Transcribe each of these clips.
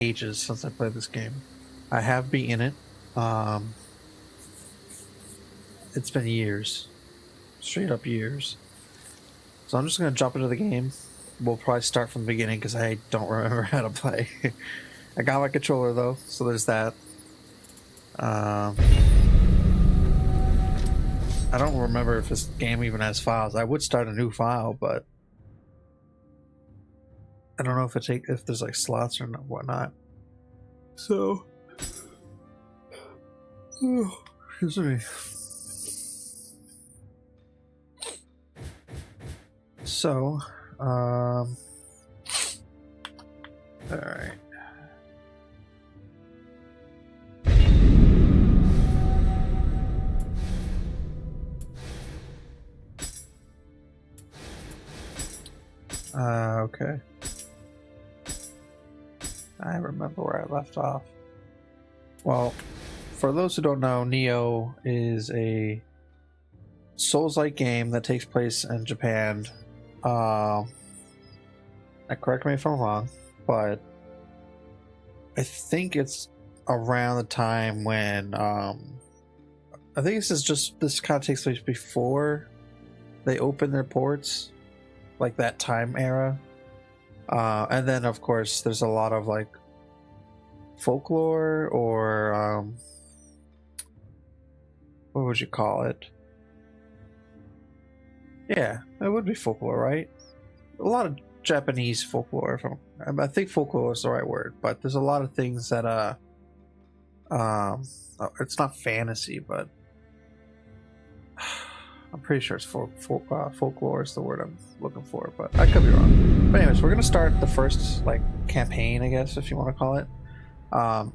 ages since I played this game. I have beaten it. It's been years, straight up years. So I'm just gonna jump into the game. We'll probably start from the beginning because I don't remember how to play. I got my controller though, so there's that. I don't remember if this game even has files. I would start a new file, but I don't know if there's like slots or whatnot. So, excuse me. So, all right. Okay. I remember where I left off. Well, for those who don't know, Nioh is a Souls-like game that takes place in Japan. Correct me if I'm wrong, but I think it's around the time when I think this kind of takes place before they open their ports, like that time era. And then of course there's a lot of like folklore or what would you call it? Yeah, it would be folklore, right? A lot of Japanese folklore. I think folklore is the right word, but there's a lot of things that it's not fantasy, but I'm pretty sure it's folklore is the word I'm looking for, but I could be wrong. But anyways, we're gonna start the first like campaign, I guess, if you want to call it.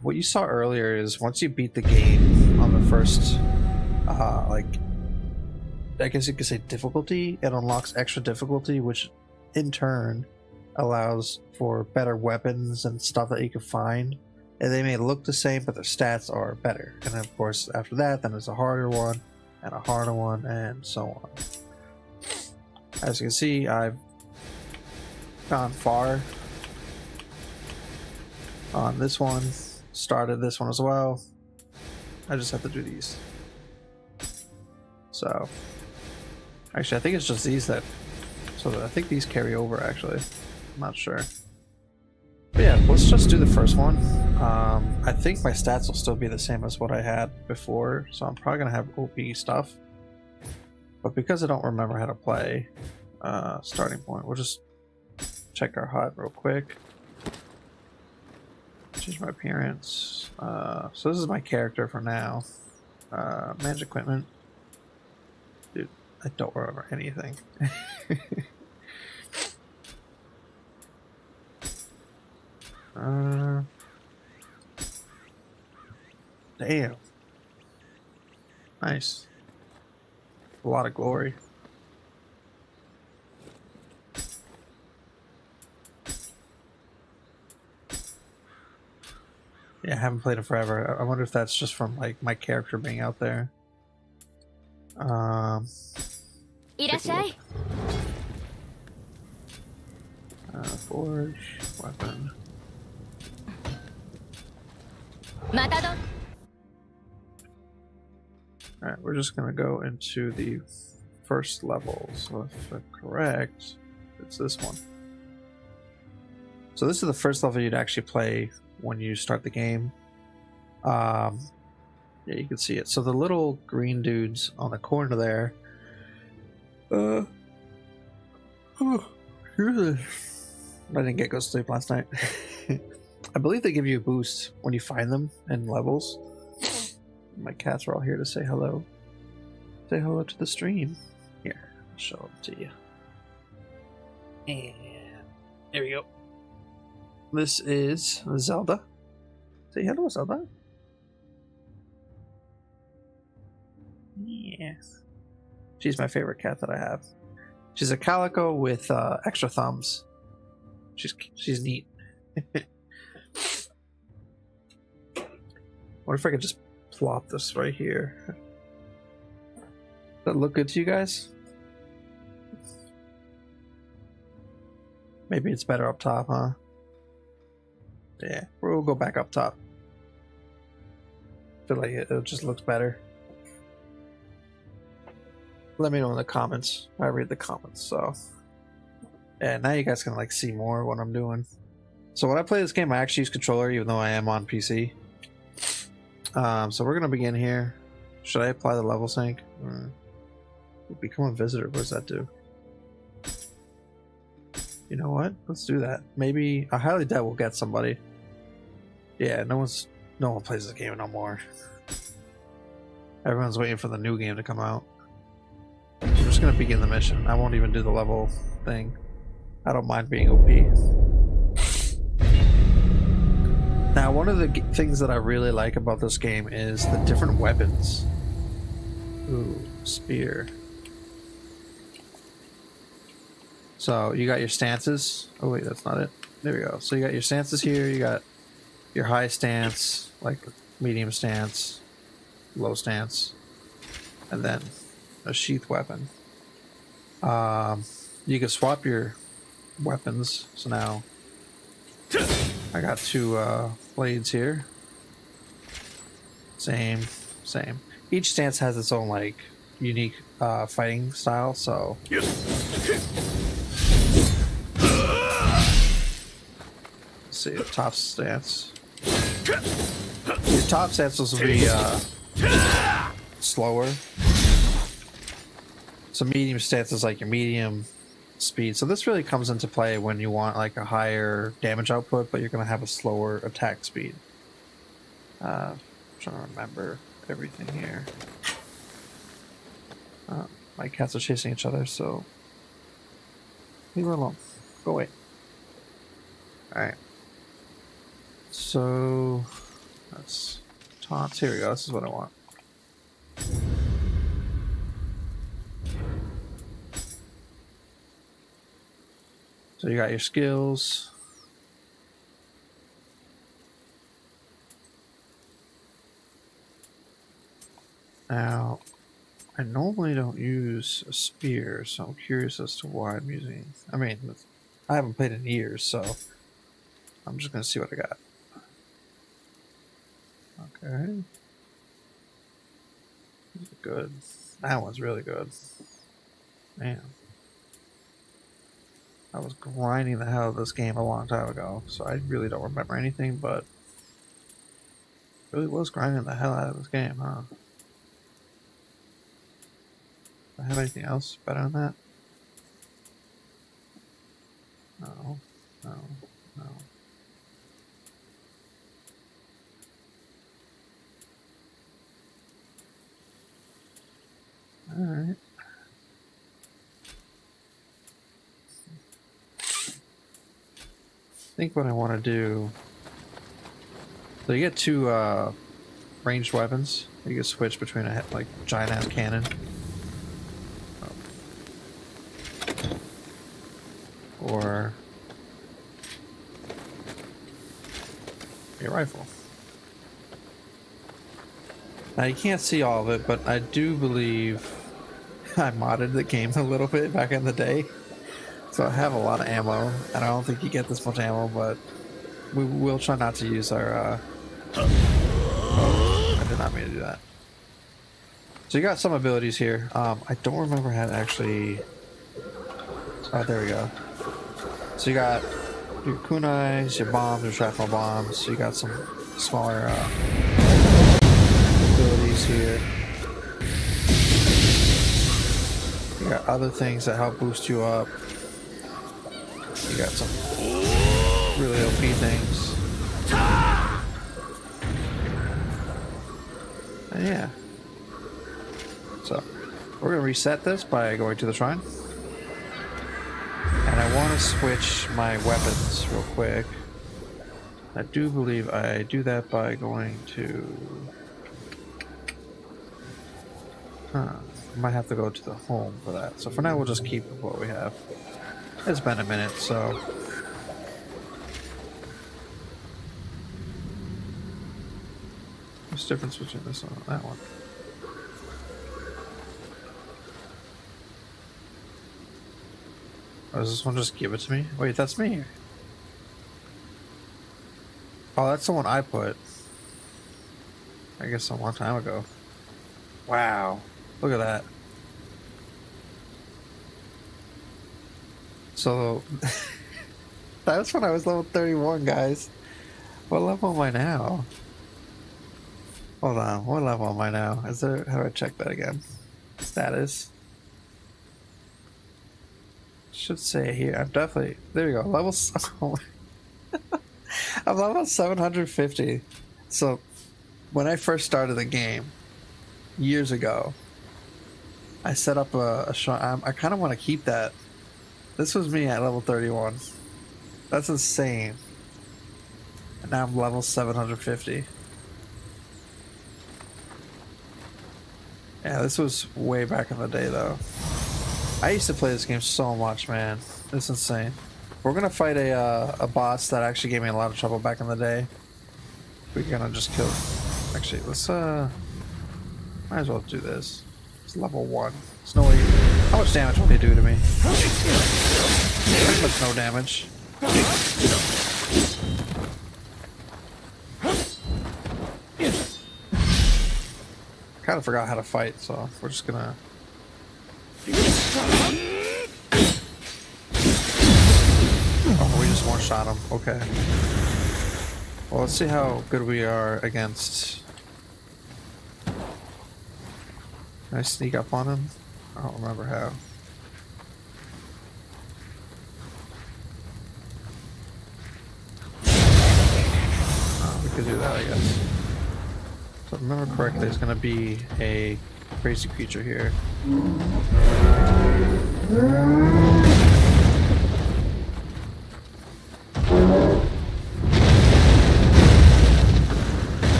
What you saw earlier is once you beat the game on the first, like, I guess you could say difficulty, it unlocks extra difficulty, which in turn allows for better weapons and stuff that you can find. And they may look the same, but their stats are better. And then, of course, after that, then there's a harder one, and a harder one, and so on. As you can see, I've gone far on this one, started this one as well. I just have to do these. So, actually, I think it's just these that, so I think these carry over, actually. I'm not sure. But yeah, let's just do the first one. I think my stats will still be the same as what I had before, so I'm probably going to have OP stuff. But because I don't remember how to play, starting point, we'll just check our HUD real quick. Change my appearance. So this is my character for now. Manage equipment. Dude, I don't remember anything. Damn. Nice. A lot of glory. Yeah, I haven't played it forever. I wonder if that's just from like my character being out there. Forge weapon. Alright, we're just gonna go into the first level. So if I'm correct, it's this one. So this is the first level you'd actually play when you start the game. Yeah, you can see it. So the little green dudes on the corner there. I didn't get go to sleep last night. I believe they give you a boost when you find them in levels. My cats are all here to say hello. Say hello to the stream. Here, I'll show them to you. And there we go. This is Zelda. Say hello, Zelda. Yes. She's my favorite cat that I have. She's a calico with extra thumbs. She's neat. What if I could just plop this right here? Does that look good to you guys? Maybe it's better up top, huh? Yeah, we'll go back up top. Feel like it just looks better. Let me know in the comments. I read the comments, so yeah. Now you guys can like see more of what I'm doing. So when I play this game, I actually use controller, even though I am on PC. So we're gonna begin here. Should I apply the level sync? Become a visitor. What does that do? You know what? Let's do that. Maybe I highly doubt we'll get somebody. Yeah, no one plays this game no more. Everyone's waiting for the new game to come out. I'm just gonna begin the mission. I won't even do the level thing. I don't mind being OP. Now, one of the things that I really like about this game is the different weapons. Ooh, spear. So you got your stances. Oh wait, that's not it. There we go. So you got your stances here. You got your high stance, like medium stance, low stance, and then a sheath weapon. You can swap your weapons. So now I got two blades here. Same. Each stance has its own like unique fighting style. So let's see, top stance. Your top stances will be slower. So medium stance is like your medium speed. So this really comes into play when you want like a higher damage output, but you're going to have a slower attack speed. I'm trying to remember everything here. My cats are chasing each other, so leave her alone. Go away. Alright. So that's taunts. Here we go. This is what I want. So you got your skills. Now, I normally don't use a spear, so I'm curious as to why I'm using. I mean, I haven't played in years, so I'm just gonna see what I got. Okay. Good. That one's really good. Man. I was grinding the hell out of this game a long time ago, so I really don't remember anything, but really was grinding the hell out of this game, huh? Do I have anything else better than that? No. Alright. I think what I want to do. So you get two ranged weapons. You can switch between a like giant ass cannon. Or a rifle. Now you can't see all of it, but I do believe I modded the game a little bit back in the day. So I have a lot of ammo, and I don't think you get this much ammo, but we will try not to use our oh, I did not mean to do that. So you got some abilities here. I don't remember how to actually. Oh, there we go. So you got your kunais, your bombs, your shrapnel bombs. So you got some smaller abilities here. You got other things that help boost you up. You got some really OP things. And yeah. So we're gonna reset this by going to the shrine. And I want to switch my weapons real quick. I do believe I do that by going to... I might have to go to the home for that. So for now, we'll just keep what we have. It's been a minute, so... What's the difference between this one and that one? Or does this one just give it to me? Wait, that's me. Oh, that's the one I put. I guess a long time ago. Wow. Look at that. So that's when I was level 31, guys. What level am I now? Hold on. What level am I now? Is there, how do I check that again? Status. Should say here. I'm definitely, there we go. Level, I'm level 750. So when I first started the game years ago, I set up a I kind of want to keep that. This was me at level 31. That's insane. And now I'm level 750. Yeah, this was way back in the day, though. I used to play this game so much, man. It's insane. We're gonna fight a boss that actually gave me a lot of trouble back in the day. We're gonna just kill. Actually, let's might as well do this. It's level 1. There's no way. How much damage will he do to me? Pretty much no damage. Kind of forgot how to fight, so we're just gonna. Oh, we just one-shot him. Okay. Well, let's see how good we are against. Can I sneak up on him? I don't remember how. We could do that, I guess. If I remember correctly, there's gonna be a crazy creature here.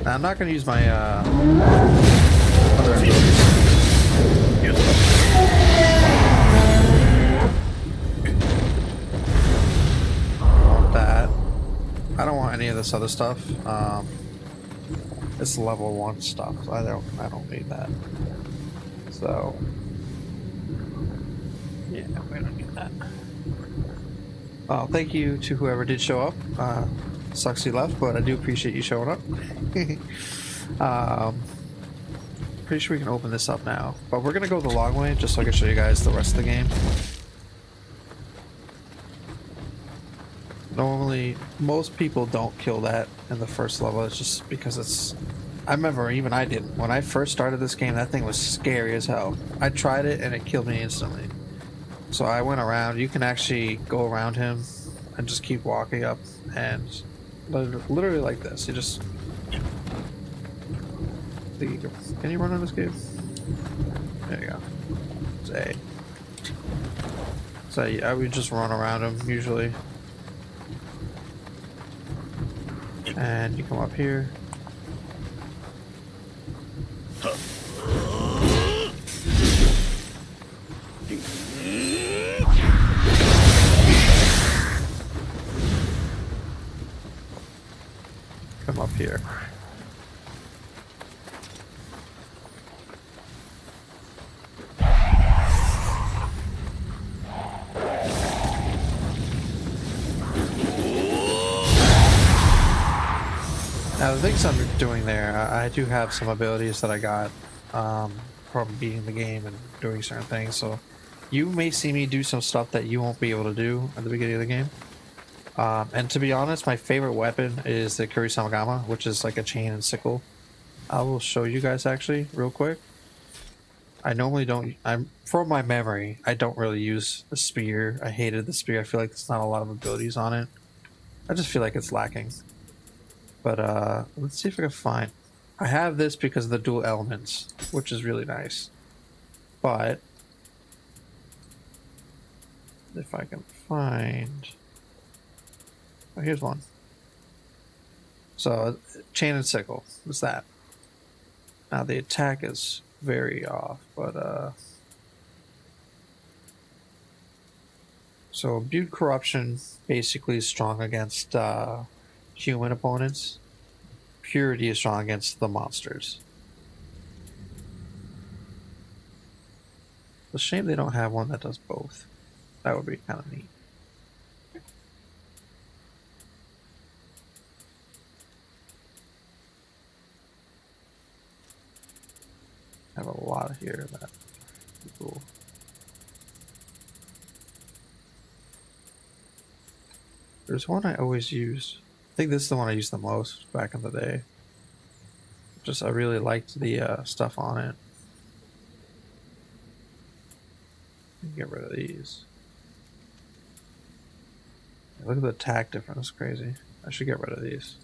Now, I'm not gonna use my other abilities. That. I don't want any of this other stuff. It's level 1 stuff. So I don't need that. So yeah, we don't need that. Well, thank you to whoever did show up. Sucks you left, but I do appreciate you showing up. Pretty sure we can open this up now, but we're gonna go the long way just so I can show you guys the rest of the game. Normally, most people don't kill that in the first level. It's just because it's... I remember even I didn't. When I first started this game, that thing was scary as hell. I tried it and it killed me instantly. So I went around. You can actually go around him and just keep walking up and literally like this. You just... Can you run on this game? There you go. It's A. So I would just run around him usually. And you come up here. Come up here. Now the things I'm doing there, I do have some abilities that I got from beating the game and doing certain things, so you may see me do some stuff that you won't be able to do at the beginning of the game. And to be honest, my favorite weapon is the Kurisamagama, which is like a chain and sickle. I will show you guys actually real quick. I normally don't, from my memory, I don't really use the spear. I hated the spear. I feel like there's not a lot of abilities on it. I just feel like it's lacking. But let's see if I can find... I have this because of the dual elements, which is really nice. But if I can find... Oh, here's one. So, chain and sickle. What's that? Now the attack is very off, but so imbued corruption basically is strong against human opponents. Purity is strong against the monsters. It's a shame they don't have one that does both. That would be kind of neat. here. That cool. There's one I always use. I think this is the one I used the most back in the day. Just I really liked the stuff on it. Get rid of these. Look at the attack difference, crazy. I should get rid of these.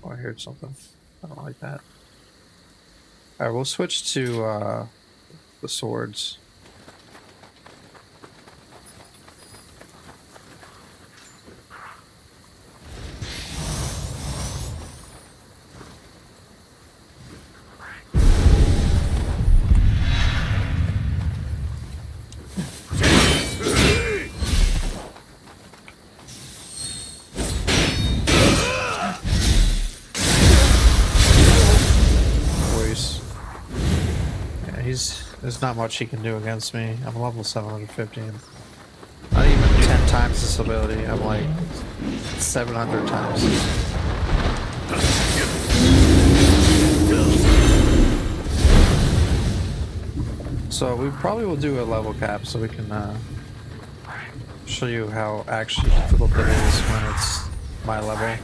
Oh, I heard something. I don't like that. Alright, we'll switch to the swords. There's not much he can do against me. I'm level 715. Not even 10 times this ability. I'm like 700 times. So we probably will do a level cap so we can show you how actually difficult it is when it's my level.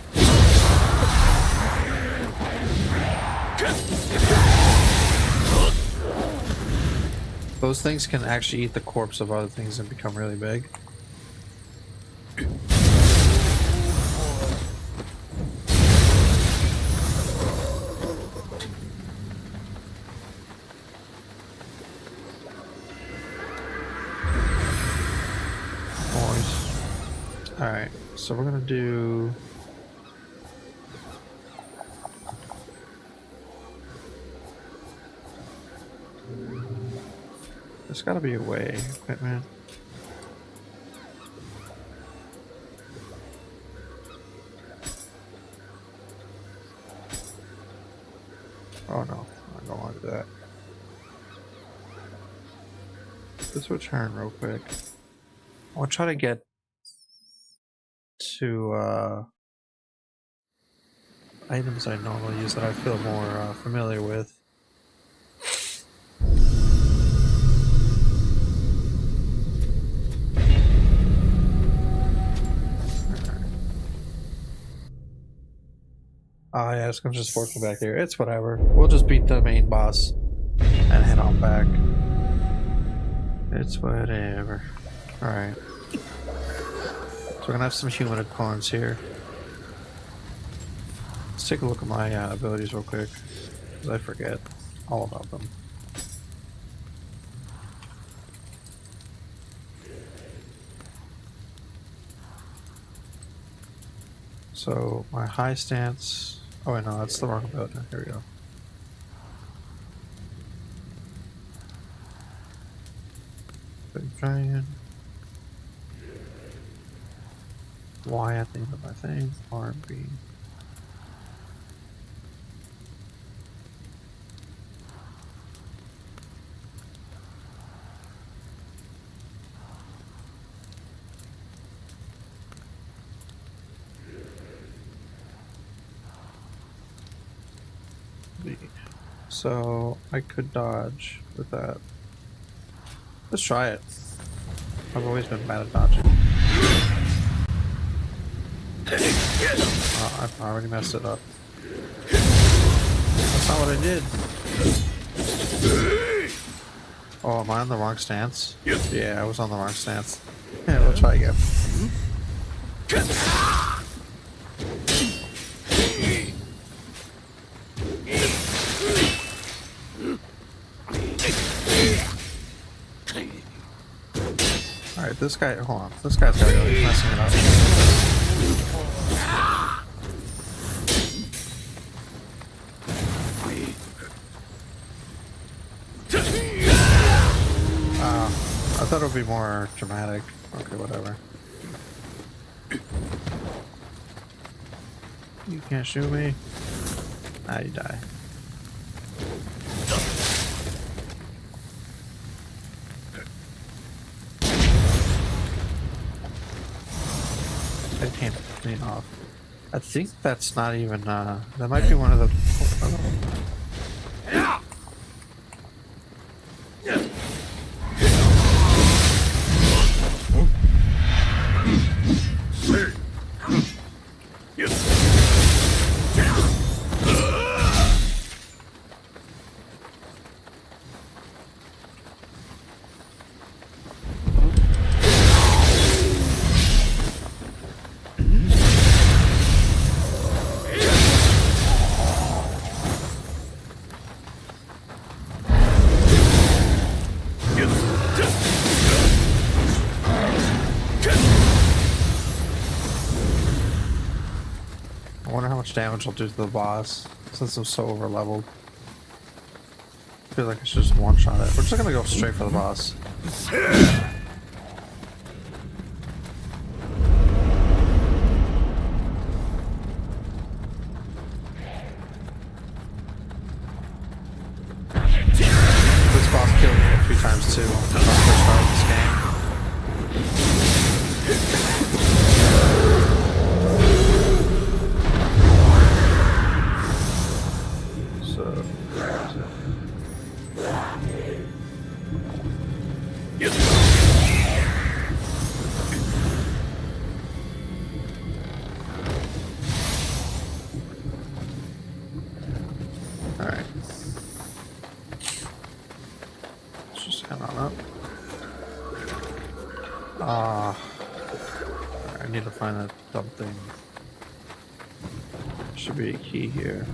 Those things can actually eat the corpse of other things and become really big. Alright, so we're gonna do... There's gotta be a way, man. Oh no, I don't want to do that. Let's return real quick. I'll try to get to items I normally use that I feel more familiar with. Oh yeah, it's gonna just force me back here. It's whatever. We'll just beat the main boss and head on back. It's whatever. Alright. So we're gonna have some human icons here. Let's take a look at my abilities real quick, because I forget all about them. So my high stance... Oh wait, no, that's the wrong ability. Here we go. Big giant. Y at the end of my thing. R and B. So I could dodge with that. Let's try it. I've always been bad at dodging. Oh, I've already messed it up. That's not what I did. Oh, am I on the wrong stance? Yeah, I was on the wrong stance. Yeah, we'll try again. Alright, this guy, hold on. This guy's gotta go. He's messing it up. I thought it would be more dramatic. Okay, whatever. You can't shoot me. Ah, you die. I can't clean off. I think that's not even, that might be one of the... I wonder how much damage I'll do to the boss since I'm so over leveled. I feel like I should just one-shot it. We're just gonna go straight for the boss. This boss killed me a few times too when I first started this game. Alright. Let's just head on up. I need to find that dumb thing. Should be a key here.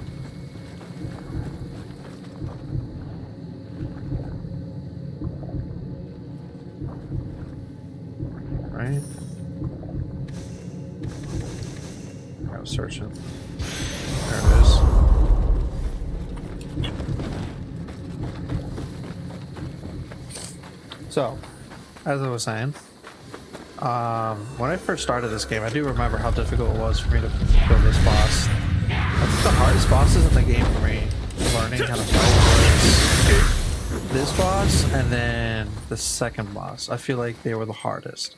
Right? I gotta search it. There it is. So, as I was saying, when I first started this game, I do remember how difficult it was for me to kill this boss. I think the hardest bosses in the game for me, learning how to fight, was this boss and then the second boss. I feel like they were the hardest.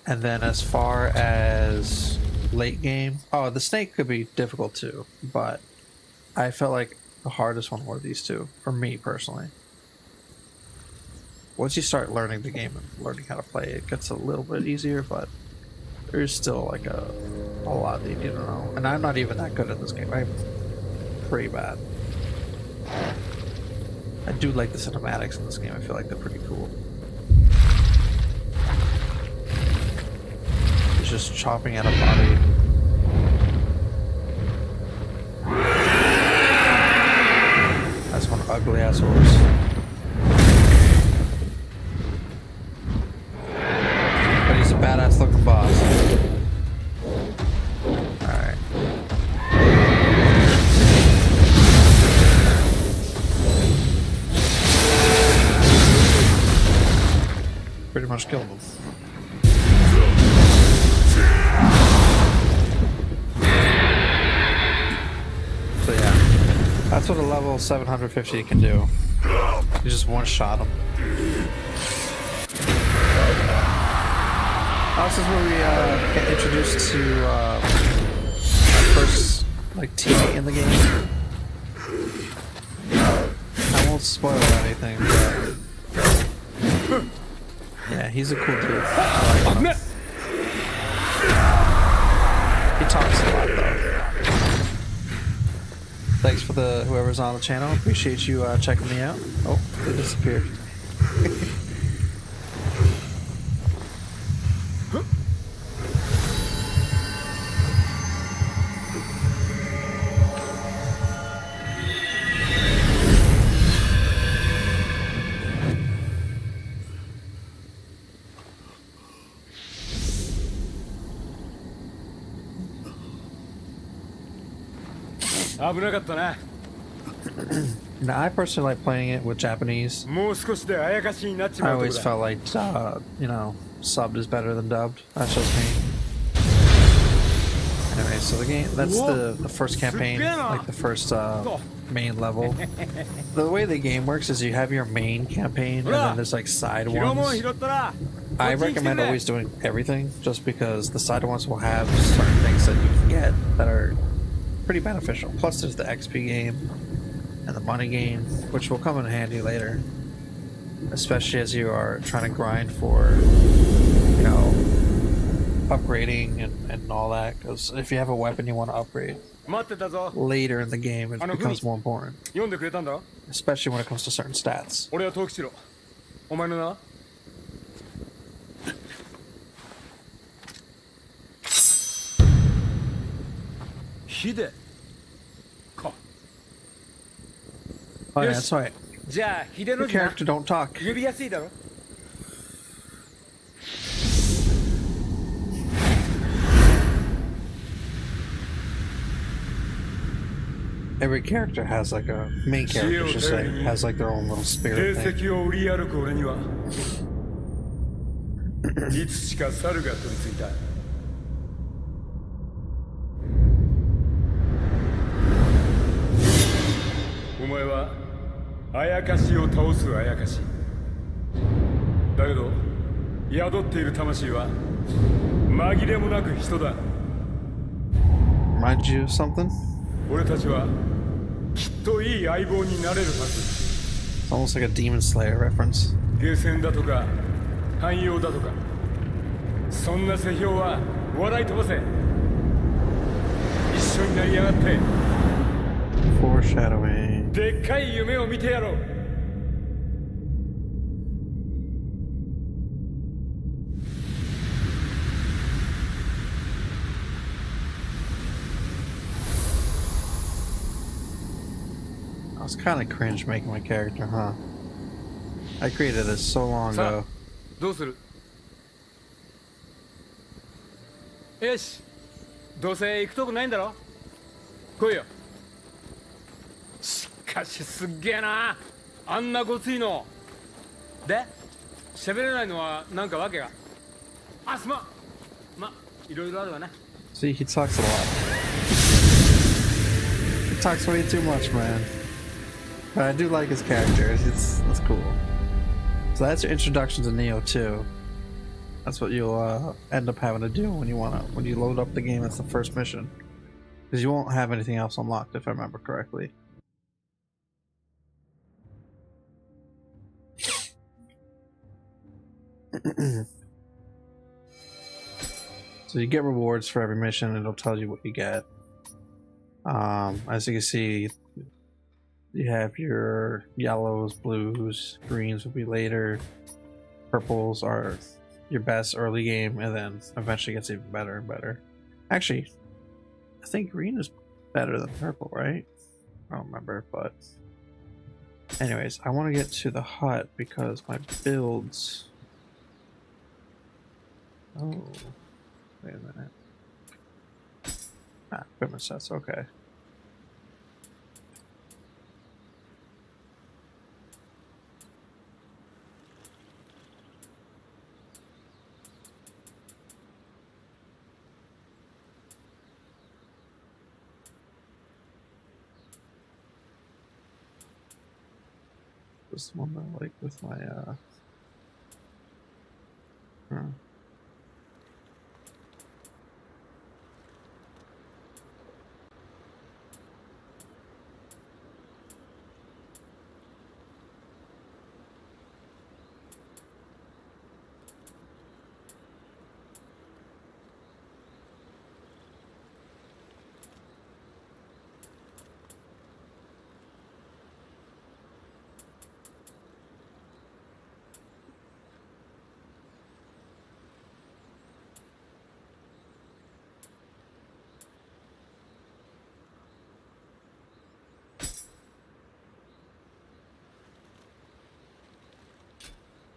And then as far as late game, oh, the snake could be difficult too, but I felt like the hardest one were these two, for me personally. Once you start learning the game and learning how to play, it gets a little bit easier, but there's still like a lot that you need to know. And I'm not even that good at this game. I'm pretty bad. I do like the cinematics in this game. I feel like they're pretty cool. He's just chopping at a body. That's one ugly ass horse. But he's a badass looking boss. Alright. Pretty much killed him. So yeah, that's what a level 750 can do. You just one-shot him. This is where we get introduced to our first like teammate in the game. I won't spoil anything, but yeah, he's a cool dude. I like him. He talks a lot though. Thanks for whoever's on the channel. Appreciate you checking me out. Oh, they disappeared. Now, I personally like playing it with Japanese. I always felt like, you know, subbed is better than dubbed. That's just me. Anyway, so the game, that's the first campaign, like the first main level. The way the game works is you have your main campaign and then there's like side ones. I recommend always doing everything just because the side ones will have certain things that you can get that are pretty beneficial. Plus there's the XP game. and the money gain, which will come in handy later, especially as you are trying to grind for, you know, upgrading and all that. Because if you have a weapon you want to upgrade later in the game, it becomes more important, especially when it comes to certain stats. ヒデか。 Oh yeah, that's right. じゃあヒデの The character don't talk. 呼びやすいだろ。 Every character has like a main character, I should say, has like their own little spirit thing. 定石を売り歩く俺には、いつしか猿が取り付いた。お前はあやかしを倒すあやかし。だけど宿っている魂は紛れもなく人だ。Remind you of something? 俺たちはきっといい相棒になれるはず。 It's almost like a Demon Slayer reference. ゲーセンだとか汎用だとか、そんな世評は笑い飛ばせ。一緒になりやがって。 Foreshadowing. でっかい夢を見てやろう。 I was kind of cringe making my character, huh? I created this so long ago. どうする？よし、どうせ行くとこないんだろ。来いよ。しかしすっげえな、あんなごついの。で、喋れないのはなんかわけが。あ、すまん。ま、いろいろあるわな。 See, he talks a lot. He talks way too much, man. But I do like his character. That's cool. So that's your introduction to Nioh 2. That's what you'll end up having to do when you load up the game. That's the first mission, because you won't have anything else unlocked, if I remember correctly. So you get rewards for every mission. It'll tell you what you get. As you can see, you have your yellows, blues, greens will be later. Purples are your best early game, and then eventually gets even better and better. Actually, I think green is better than purple, right? I don't remember, but anyways, I want to get to the hut because my builds. Oh, wait a minute. Ah, equipment sets, okay. This one I like with my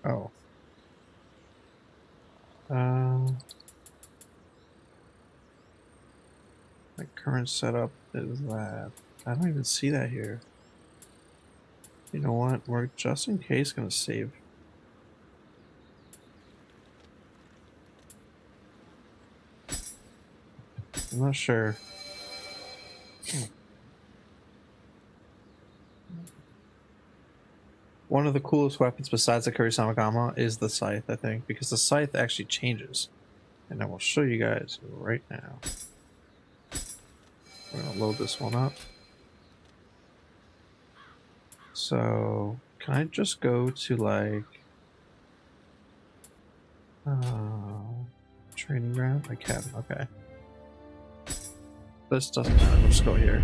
Oh. My current setup is that. I don't even see that here. You know what? We're just in case gonna save. I'm not sure. One of the coolest weapons besides the Kurisamagama is the scythe, I think, because the scythe actually changes. And I will show you guys right now. We're gonna load this one up. So can I just go to like training ground? I can. Okay. This doesn't matter. We'll just go here.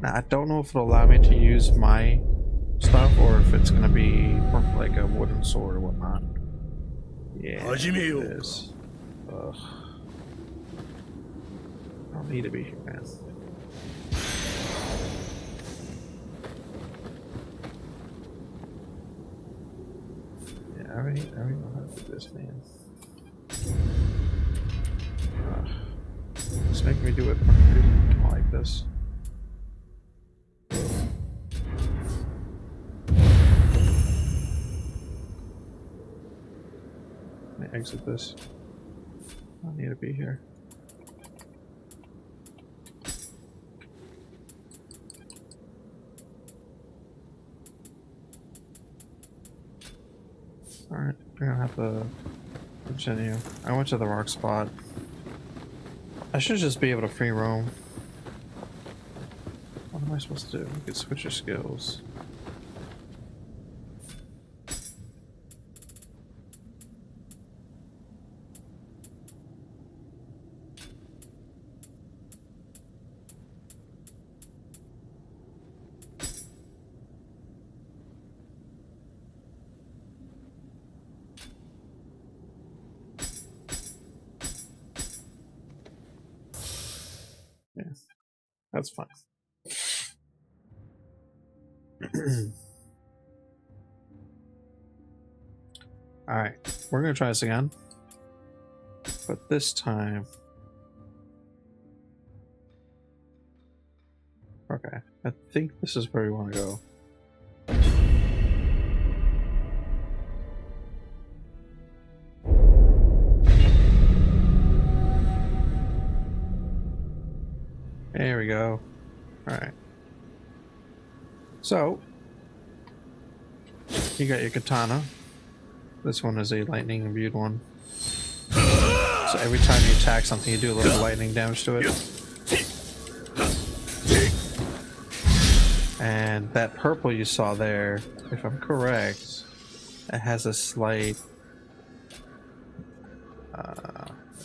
Now I don't know if it'll allow me to use my stuff or if it's gonna be like a wooden sword or whatnot. Yeah, it is. Ugh. I don't need to be here, man. Yeah, I already know how to do this, man. Just make me do it like this. Let me exit this. I don't need to be here. Alright, we're gonna have to continue. I went to the wrong spot. I should just be able to free roam. What am I supposed to do? You can switch your skills. Yeah, that's fine. Alright, we're gonna try this again. But this time... Okay, I think this is where we want to go. There we go. Alright. So, you got your katana. This one is a lightning imbued one. So every time you attack something, you do a little lightning damage to it. And that purple you saw there, if I'm correct, it has a slight...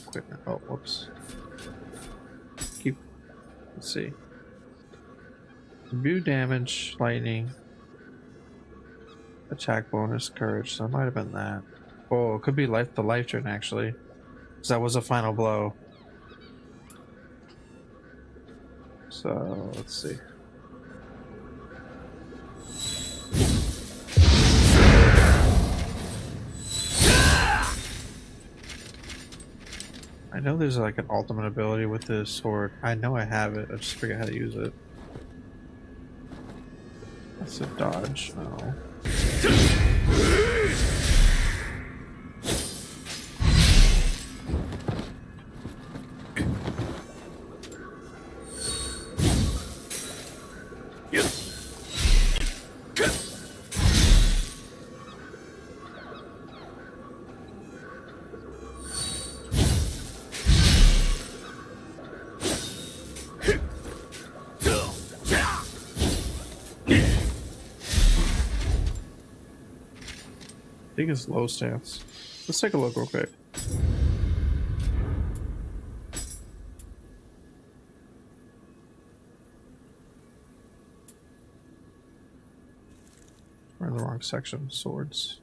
equipment. Oh, whoops. Let's see. Imbue damage, lightning, attack bonus, courage. So it might have been that. Oh, it could be the life drain actually, because that was a final blow. So let's see. I know there's like an ultimate ability with this sword. I know I have it. I just forget how to use it. That's a dodge. No. I think it's low stance. Let's take a look real quick. We're in the wrong section. Swords.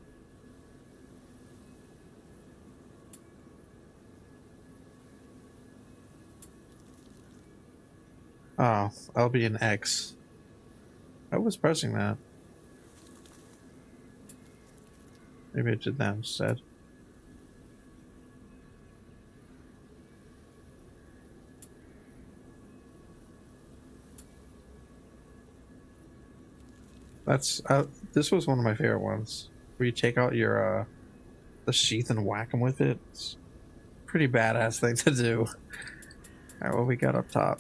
Oh, I'll be an X. I was pressing that. Maybe I did that instead. That's this was one of my favorite ones, where you take out your the sheath and whack them with it. It's a pretty badass thing to do. All right, what we got up top?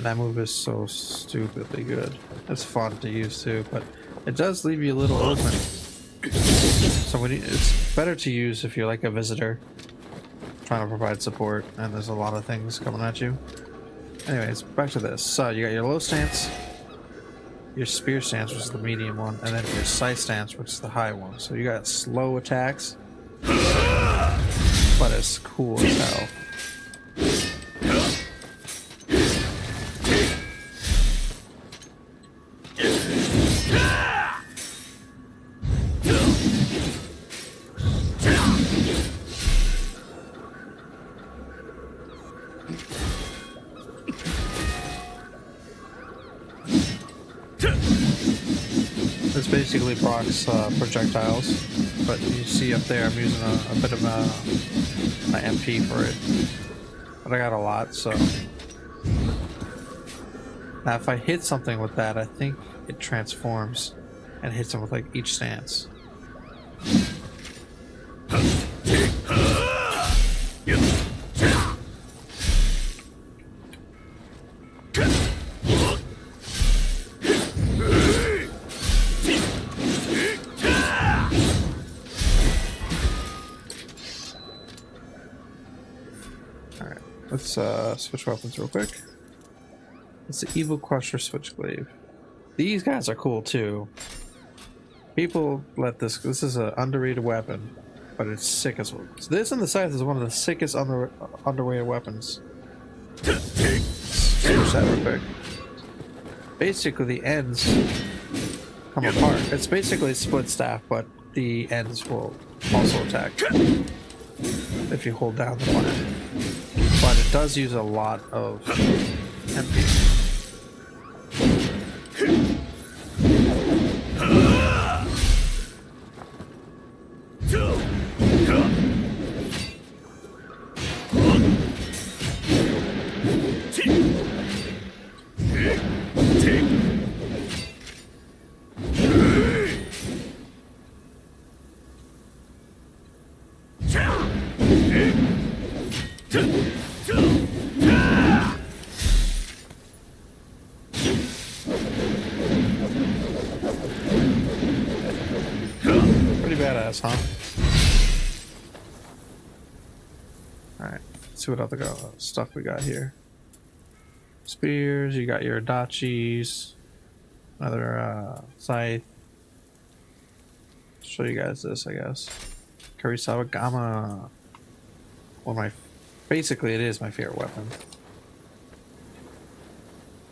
Man, that move is so stupidly good. It's fun to use too, but it does leave you a little open. So it's better to use if you're like a visitor trying to provide support and there's a lot of things coming at you. Anyways, back to this. So you got your low stance, your spear stance, which is the medium one, and then your scythe stance, which is the high one. So you got slow attacks, but it's cool as hell. This basically procs projectiles, but you see up there I'm using a bit of my MP for it, but I got a lot, so now if I hit something with that, I think it transforms and hits them with like each stance. Let's switch weapons real quick. It's the Evil Crusher Switchblade. These guys are cool too. People let this is an underrated weapon, but it's sick as well. So this and the scythe is one of the sickest underrated weapons. Switch that real quick. Basically the ends come apart. It's basically a split staff, but the ends will also attack if you hold down the button. But it does use a lot of MP. Badass, huh? Alright, let's see what other stuff we got here. Spears, you got your Adachis, another scythe. Show you guys this, I guess. Kurisawa Gama. One of my, basically it is my favorite weapon.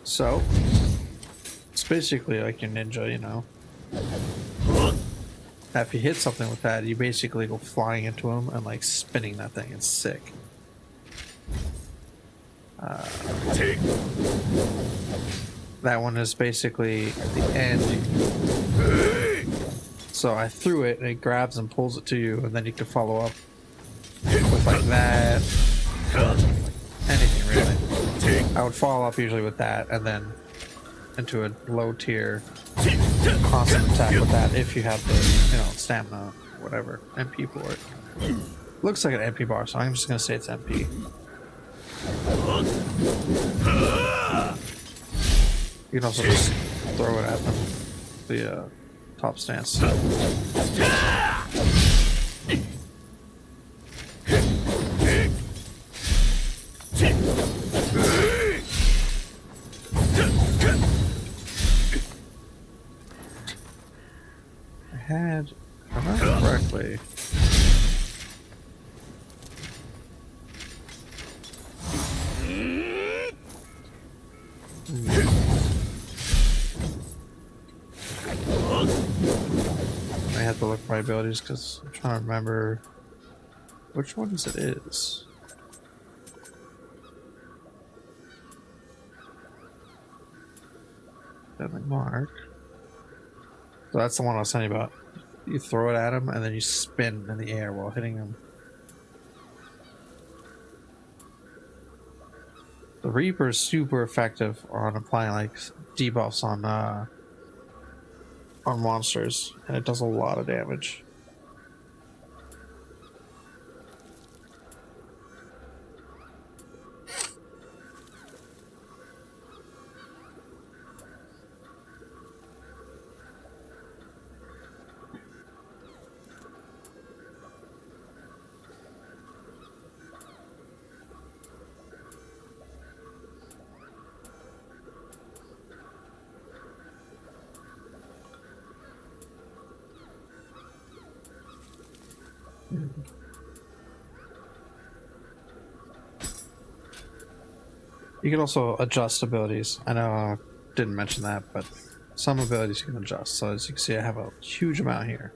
So, it's basically like your ninja, you know. If you hit something with that, you basically go flying into him and like spinning that thing. It's sick. That one is basically at the end. So I threw it and it grabs and pulls it to you, and then you can follow up with like that. Or anything really. I would follow up usually with that and then into a low tier constant attack with that if you have the, you know, stamina, whatever, MP for it. Looks like an MP bar, so I'm just gonna say it's MP. You can also just throw it at them. The top stance. Had, if I remember correctly, I have to look at my abilities because I'm trying to remember which ones it is. Deadly Mark. So that's the one I was telling you about. You throw it at him and then you spin in the air while hitting him. The Reaper is super effective on applying like debuffs on monsters, and it does a lot of damage. You can also adjust abilities. I know I didn't mention that, but some abilities you can adjust. So as you can see, I have a huge amount here.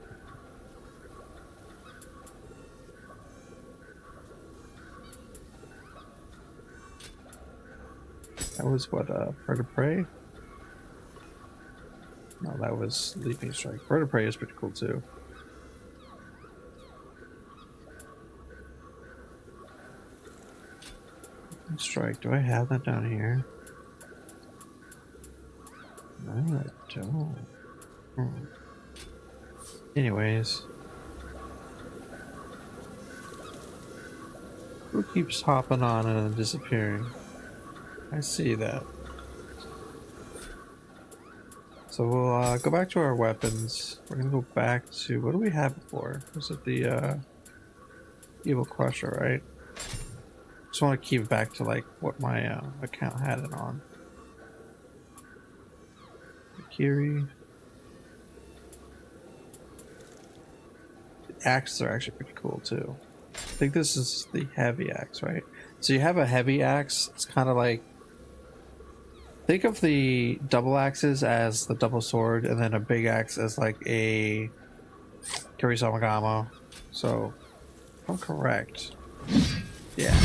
That was what, Bird of Prey? No, that was Leaping Strike. Bird of Prey is pretty cool too. Leaping Strike, do I have that down here? No, I don't. Anyways. Who keeps hopping on and then disappearing? I see that. So we'll go back to our weapons. We're gonna go back to, what do we have before? Was it the Evil Crusher, right? Just want to keep it back to like what my account had it on. Kiri. The axes are actually pretty cool too. I think this is the heavy axe, right? So you have a heavy axe. It's kind of like, think of the double axes as the double sword, and then a big axe as like a Kirisamagama. So, if I'm correct. Yeah.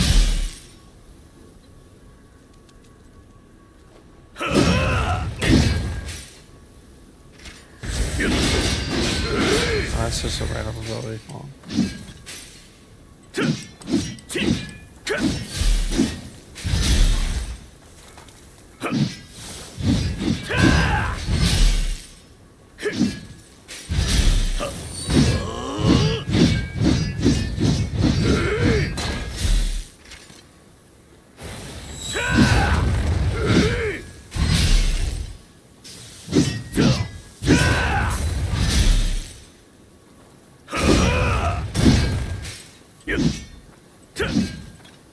Oh, that's just a random ability. Hold on.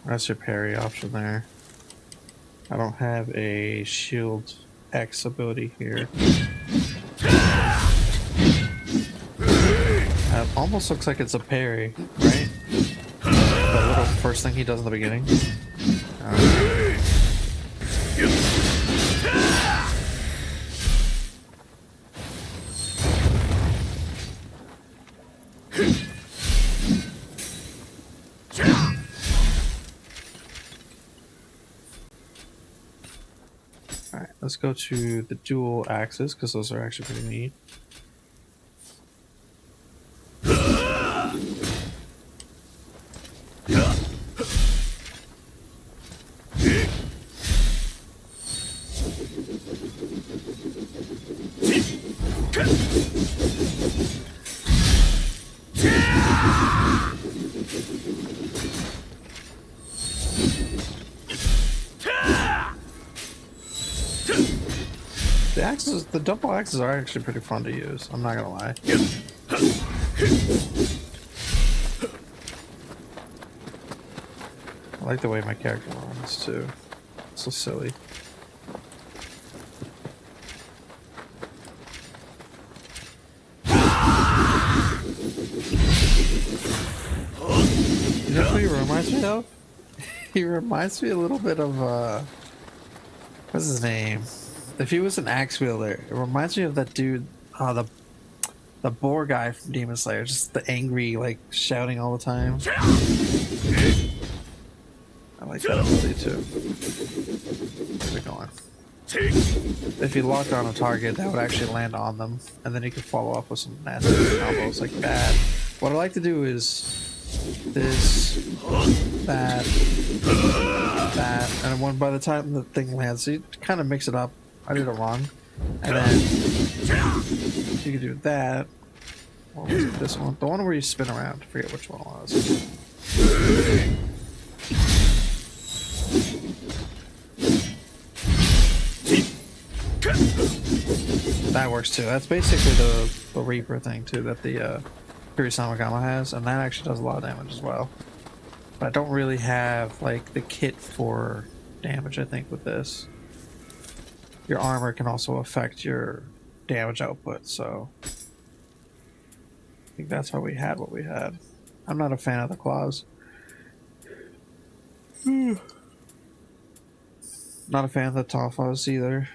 That's your parry option there. I don't have a shield X ability here. It almost looks like it's a parry, right? The little first thing he does in the beginning. Alright, let's go to the dual axes because those are actually pretty neat. The axes, the double axes are actually pretty fun to use. I'm not gonna lie. I like the way my character runs too. It's so silly. You know who he reminds me of? He reminds me a little bit of what's his name? If he was an axe wielder, it reminds me of that dude, the boar guy from Demon Slayer, just the angry, like shouting all the time. I like that ability too. Where's it going? If you locked on a target, that would actually land on them, and then you could follow up with some nasty combos like that. What I like to do is this, that, and when by the time the thing lands, you kind of mix it up. I did it wrong, and then you can do that. What was it? This one, the one where you spin around. I forget which one it was. That works too. That's basically the Reaper thing too that the Kirisamagama has, and that actually does a lot of damage as well. But I don't really have like the kit for damage, I think, with this. Your armor can also affect your damage output, so I think that's why we had what we had. I'm not a fan of the claws. Not a fan of the Toffas either.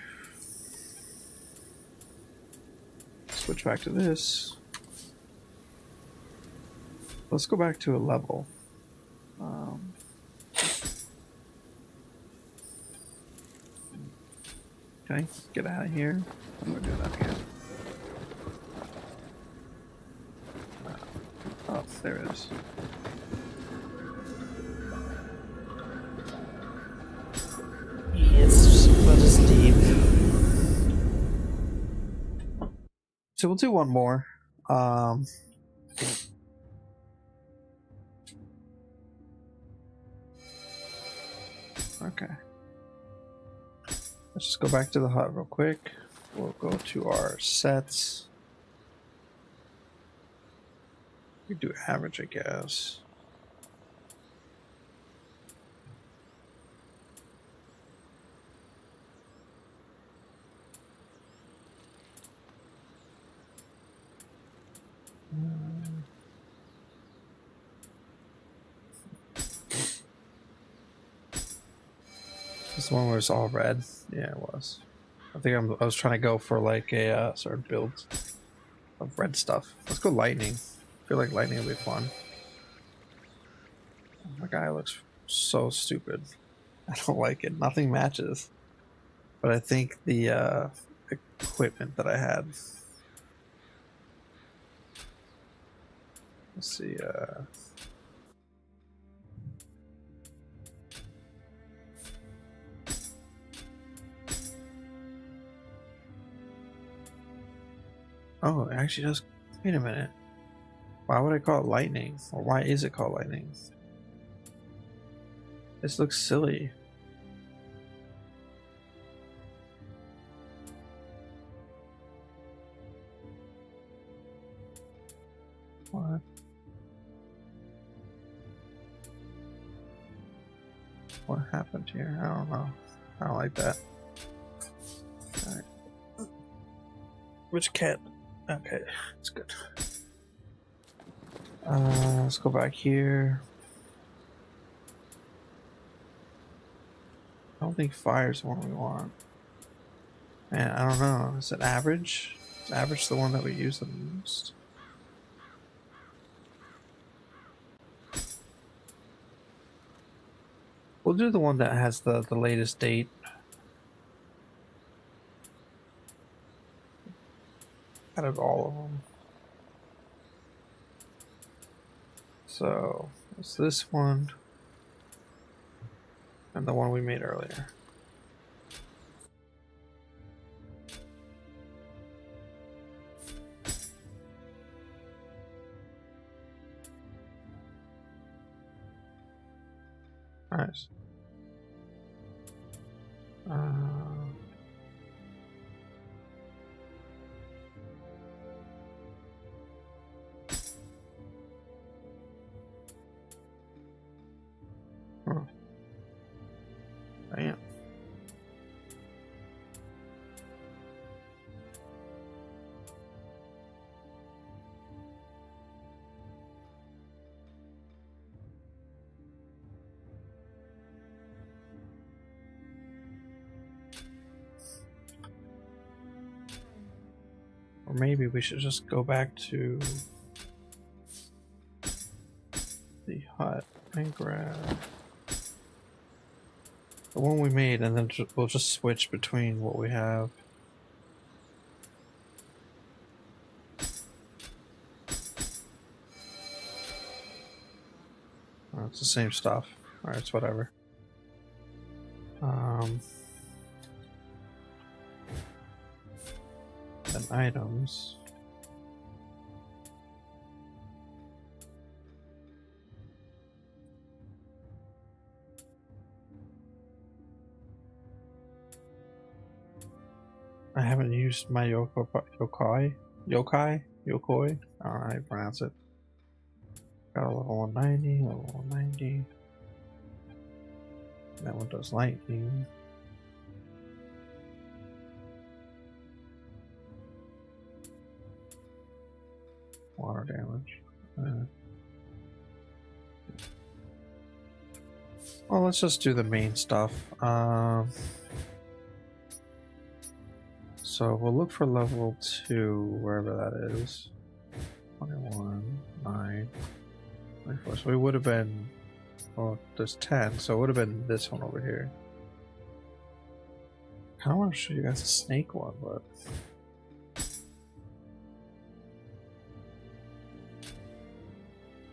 Switch back to this. Let's go back to a level. Okay, get out of here. I'm gonna do that again. Oh, there it is. It's but it's deep. So we'll do one more. Okay. Let's just go back to the hut real quick. We'll go to our sets. We do average, I guess. This one was all red. Yeah, it was. I think I was trying to go for like a certain build of red stuff. Let's go lightning. I feel like lightning will be fun. My guy looks so stupid. I don't like it. Nothing matches. But I think the equipment that I had. Let's see. Oh, it actually does. Wait a minute. Why would I call it lightning? Or why is it called lightning? This looks silly. What? What happened here? I don't know. I don't like that. Alright. Which cat? Okay, it's good. Let's go back here. I don't think fire's the one we want. Man, I don't know. Is it average? Is average the one that we use the most? We'll do the one that has the latest date. Out of all of them. So, it's this one. And the one we made earlier. Nice. Damn. Or maybe we should just go back to the hut and grab the one we made, and then we'll just switch between what we have. Oh, it's the same stuff. Alright, it's whatever. Then items. I haven't used my yokai. I don't know how you pronounce it. Got a level 190, level 190. That one does lightning. Water damage. Well, let's just do the main stuff. So we'll look for level 2, wherever that is. 21, 9, 24. So we would have been, well, there's 10, so it would have been this one over here. I kind of want to show you guys the snake one, but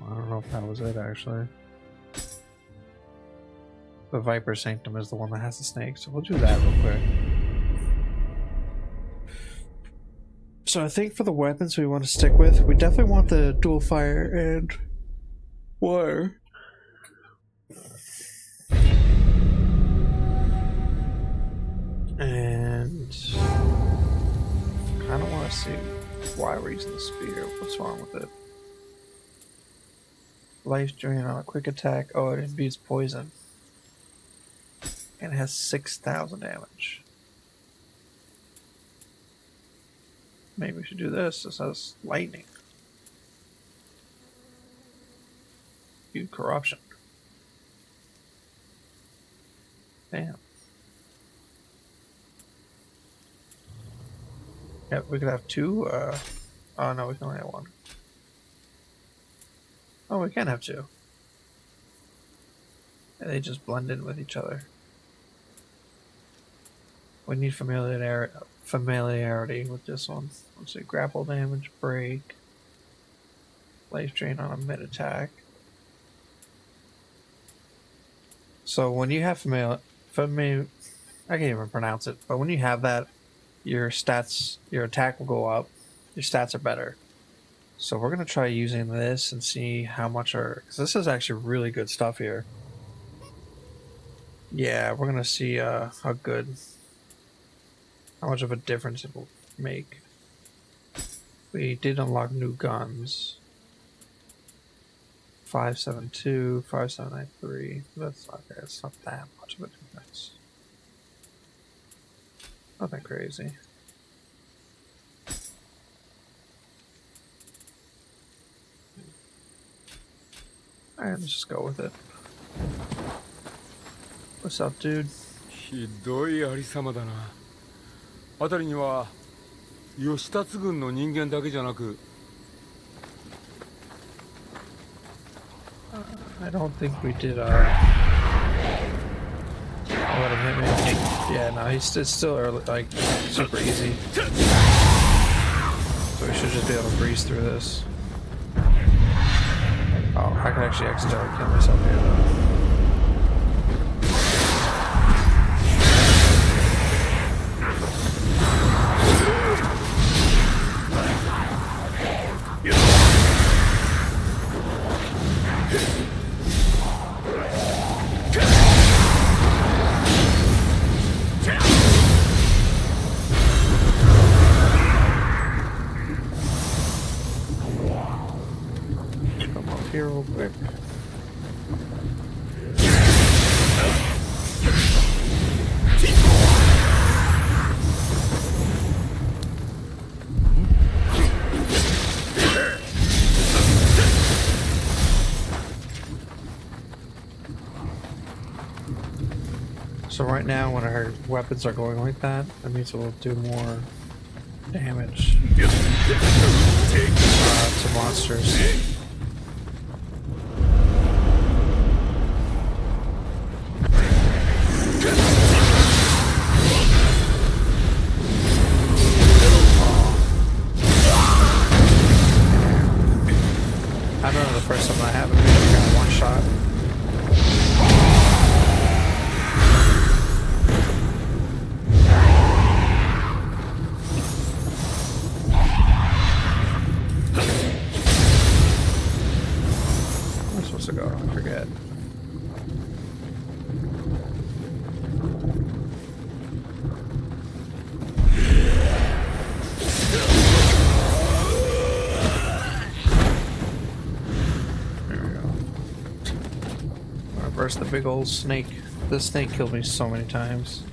I don't know if that was it actually. The Viper Sanctum is the one that has the snake, so we'll do that real quick. So I think for the weapons we want to stick with, we definitely want the dual fire and wire. And I don't want to see why we're using the spear. What's wrong with it? Life drain on a quick attack. Oh, it imbues poison. And it has 6,000 damage. Maybe we should do this. This has lightning. View corruption. Damn. Yep, we could have 2. Oh no, we can only have 1. Oh, we can have 2. And they just blend in with each other. We need familiarity with this one. Let's see, grapple damage, break, life drain on a mid attack. So when you have I can't even pronounce it, but when you have that, your stats, your attack will go up, your stats are better. So we're gonna try using this and see how much because this is actually really good stuff here. Yeah, we're gonna see how much of a difference it will make. We did unlock new guns. 572, 5793. That's not there. It's not that much of a difference. Nothing crazy. Alright, let's just go with it. What's up, dude? ひどいありさまだな。辺りには吉達軍の人間だけじゃなく I don't think we did I'll let him hit me. Yeah, no, it's still early, like super easy. So we should just be able to breeze through this. Oh, I can actually accidentally kill myself here though. Here real quick. So right now when our weapons are going like that, that means we'll do more damage to monsters. I remember the first time that happened, we got one shot. Where am I supposed to go? I forget. The big old snake. This snake killed me so many times.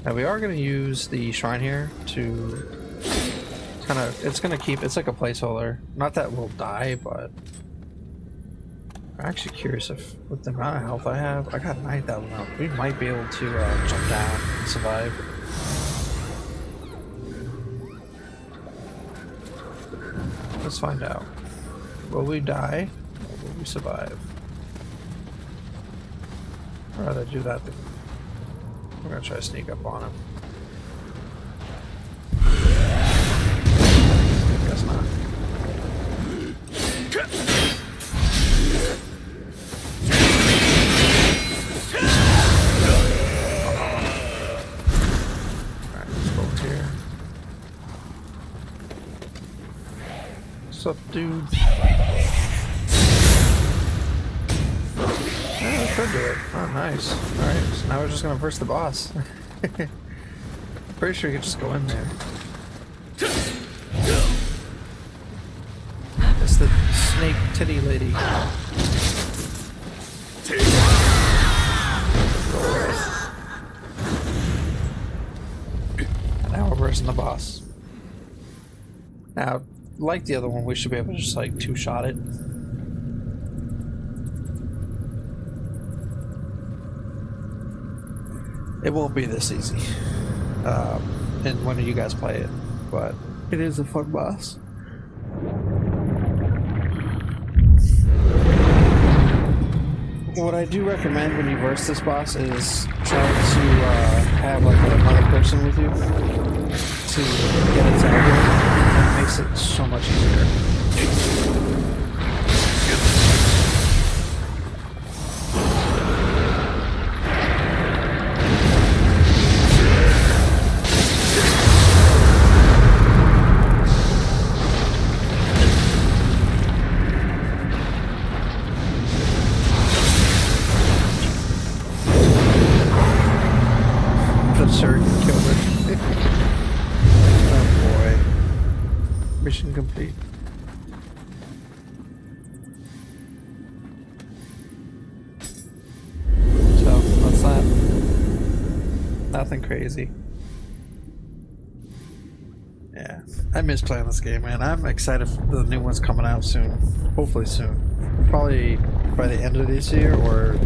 Now we are going to use the shrine here to it's going to keep, it's like a placeholder. Not that we'll die, but I'm actually curious if, with the amount of health I have, I got 9,000 health. We might be able to jump down and survive. Let's find out. Will we die or will we survive? I'd rather do that than we're gonna try to sneak up on him. Guess not. Alright, let's go here. What's up, dude? Yeah, I could do it. Oh, nice. Alright, so now we're just gonna verse the boss. Pretty sure you could just go in there. It's the snake titty lady. And now we're versing the boss. Now, like the other one, we should be able to just like two-shot it. It won't be this easy. And when you guys play it, but it is a fun boss. What I do recommend when you verse this boss is try to have like another person with you to get it tackled. That makes it so much easier. Mission complete. So, what's that? Nothing crazy. Yeah, I miss playing this game, man. I'm excited for the new one's coming out soon. Hopefully soon. Probably by the end of this year or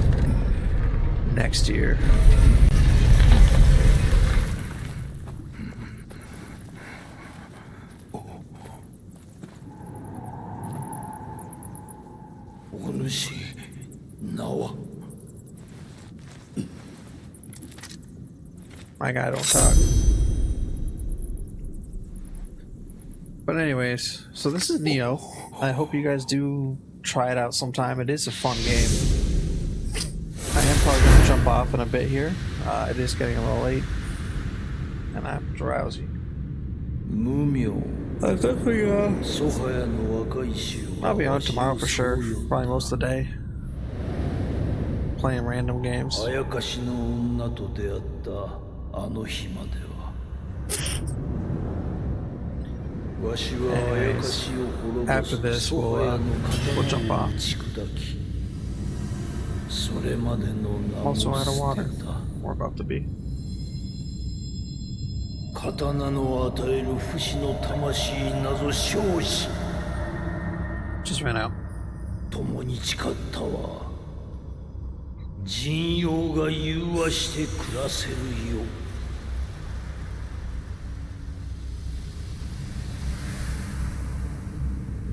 next year. Nioh. My guy don't talk. But anyways, so this is Nioh. I hope you guys do try it out sometime. It is a fun game. I am probably going to jump off in a bit here. It is getting a little late. And I'm drowsy. I'll definitely, I'll be on tomorrow for sure. Probably most of the day. Playing random games. Anyways, after this, we'll jump off. Also out of water. We're about to be. Just ran out. 共に誓ったわ。人妖が融和して暮らせるよ。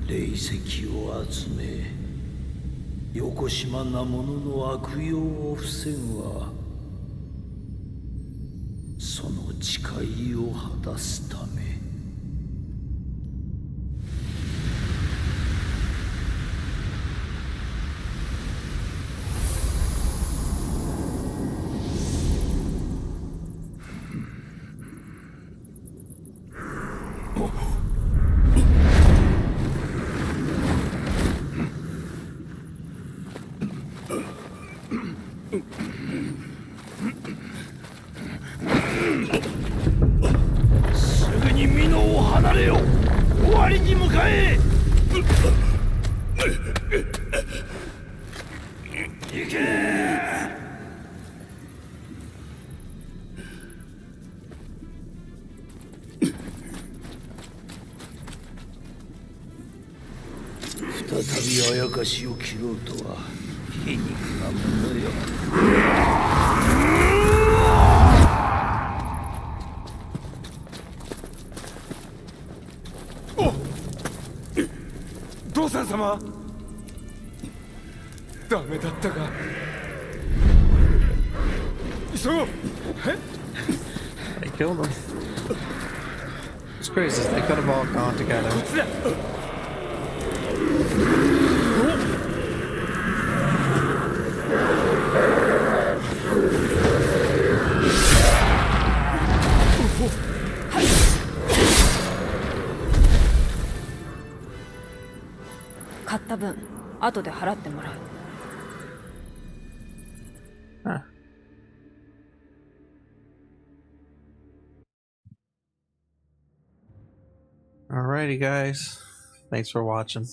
霊石を集め、よこしまな者の悪用を防ぐは、その誓いを果たすため。すぐに美濃を離れよ。終わりに向かえ。行け。再びあやかしを切ろうとは皮肉なものよ。父さん様、ダメだったか。急ごう。They killed him. It's crazy. They could have all gone together. こっちだ。買った分後で払ってもらう。 Huh. Alrighty, guys. Thanks for watching.